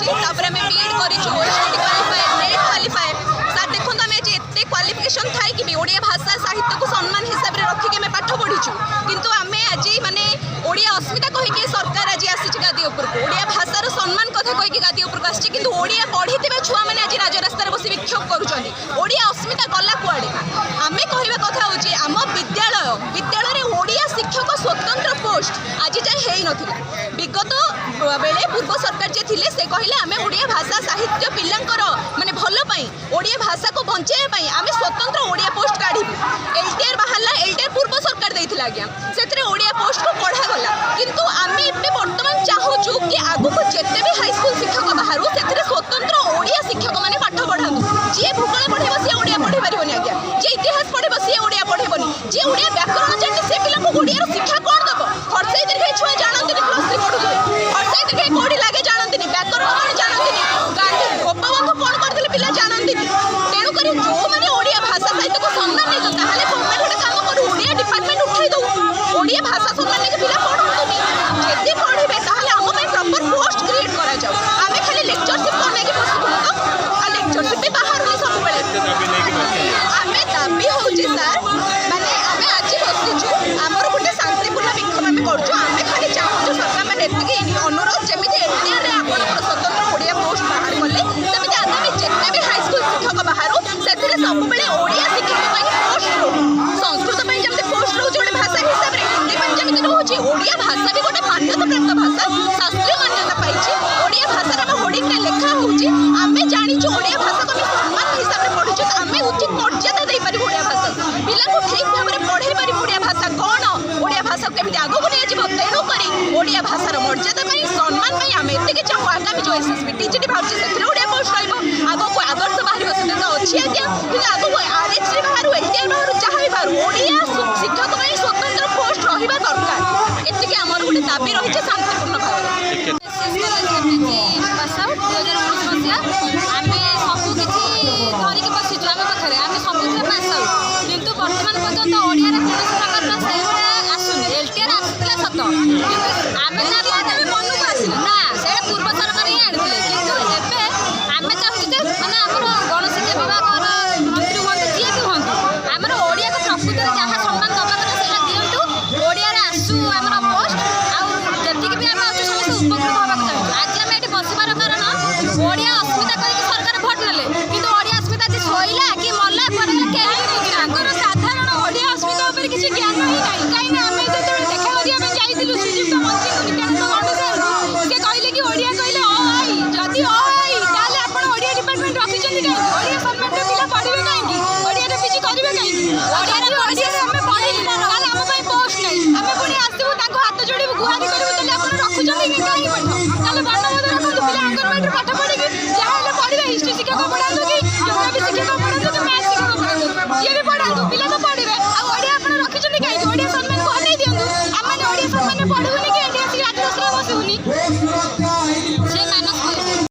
तापर आम बीएड करूँ OST qualifier net qualifier sir देखो आम आज एत क्वालिफिकेशन थाई कि ओडिया भाषा साहित्य को सम्मान हिसाब से रखिक आम पाठ पढ़ीचु किंतु आम आज माने ओडिया अस्मिता कहीकि सरकार आज आसी गादी उपरको ओडिया भाषार सम्मान कथा कहीकि गादी उपरको आसी किंतु ओडिया पढ़ी छुआ मैंने आज राजरास्तार बसी विक्षोभ करुँच ओडिया अस्मिता गला कुआड़े आम कहवा कथा हूँ आम विद्यालय ओडिया शिक्षक स्वतंत्र पोस्ट आज जाए हो नाला विगत बेले पूर्व सरकार जे थिले से कहले आम ओडिया भाषा साहित्य पिलांकर माने भल पाई ओडिया भाषा को बंचाइबा आम स्वतंत्र ओडिया पोस्ट काढ़ू एलटीआर बाहरला एलटीआर पूर्व सरकार देथिला आज्ञा से ओडिया पोस्ट को पढ़ा गला किंतु आम एबे वर्तमान चाहूँ कि आगुक जिते भी हाईस्कल शिक्षक बाहर से स्वतंत्र ओडिया शिक्षक मैंने पाठ पढ़ातु जी भूगोल पढ़ेब सी ओडिया पढ़ी पारन आज्ञा जी इतिहास पढ़ेब सी ओडिया पढ़ेबनी जी ओडिया व्याकरण जाने से पिला ओडिया शिक्षा कौन दब हर्षई दीर्घ छुआ जानते प्लस थ्री पढ़ुए हर्षई दीर्घ कौटी लगे जानते व्याकरण कौन जानते गांधी गोपबंधु कौन करते पिला जानते तेणुक जो मैंने ओडिया भाषा साहित्य को सम्मान नहीं गवर्नमेंट गोटे कम करूँ ओडिया डिपार्टमेंट उठाई दो ओडिया भाषा सम्मान नहीं पिला पढ़ुनी जदि पढ़े आम प्रॉपर पोस्ट क्रिएट करा आम खाली लेक्चरशिप करने बसुन तो लेक्चरशिप भी बाहर सब आम दाबी हूँ सर माने आम आज बसीचु आमर गोटे शांतिपूर्ण विक्षोभ आम करें खाली चाहूँ सरकार मैंने अनुरोध जमी एनटीआर आप स्वतंत्र ओडिया पोस्ट बाहर कले सेमती आगामी जिते भी हाईस्कल शिक्षक बाहर से सब ओडिया शिक्षक पोस्ट रो संस्कृत जमी पोस्ट रोचे गोटे भाषा हिसाब से हिंदी जमी रोचे ओडिया भाषा भी गोटे मान्यता प्राप्त भाषा शास्त्रीय मान्यता पाई ओडिया भाषा होर्डिंग लेखा होमें जाचु ओडिया भाषा को सम्मान हिसाब से पढ़ुचे तो आम उचित मर्यादा दे पार ओडिया भाषा पिला ठीक भाव में पढ़े पार ओडिया भाषा कौन ओडिया भाषा को केमती आगू नहीं तेणुक ओडिया भाषार मर्यादा सम्मान आम एति चाहूँ आगामी जो एसएसबी टीजीटी बाहर से ओडिया पोस्ट रगक आदर्श बाहर से तो अच्छी आज्ञा कि आगक आरएचडी बाहर एलटीआर बाहर जहाँ भी बाहर ओडिया शिक्षक स्वतंत्र पोस्ट रहा दरकार एति आमर गोटे दाबी रही है शांतिपूर्ण भाव पास आउट 2019 आम सबकि धरिकी बसीचु आम पाखे आम सब पास आउट किंतु बर्तमान पर्यटन ओडिया कौन प्रकार से आसुनी एलटीआर आसला सत आम मन को आस ना से पूर्व सरकार ही आनी किंतु एवं आम चाहूँ मैंने आम गणशिक्षा विभाग मंत्री हूँ जी भी हूँ आमर ओडिया को प्रकृति जहाँ सम्मान दवा कथा से दिंतु ओडिया आसू आम पोस्ट आती भी आम अच्छे समस्त उपकृत हाँ चाहूँ आज आम ये बसबार कारण ओडिया अस्मिता कहीं सरकार भोट नेले किंतु ओडिया अस्मिता आज शोला कि मरला कहीं साधारण ओडिया अस्मिता किसी ज्ञान ही ना कहीं आम जो देखा करने जाइलु श्रीजुक्त मंत्री नित्यानंद गौड़ से कहले कि ओडिया कहले आई जदि आई ताले आपण ओडिया डिपार्टमेंट रखिछन कहीं ओडिया सम्मान पिला पढ़िबे कहीं ओडिया पीजी करिवे कहीं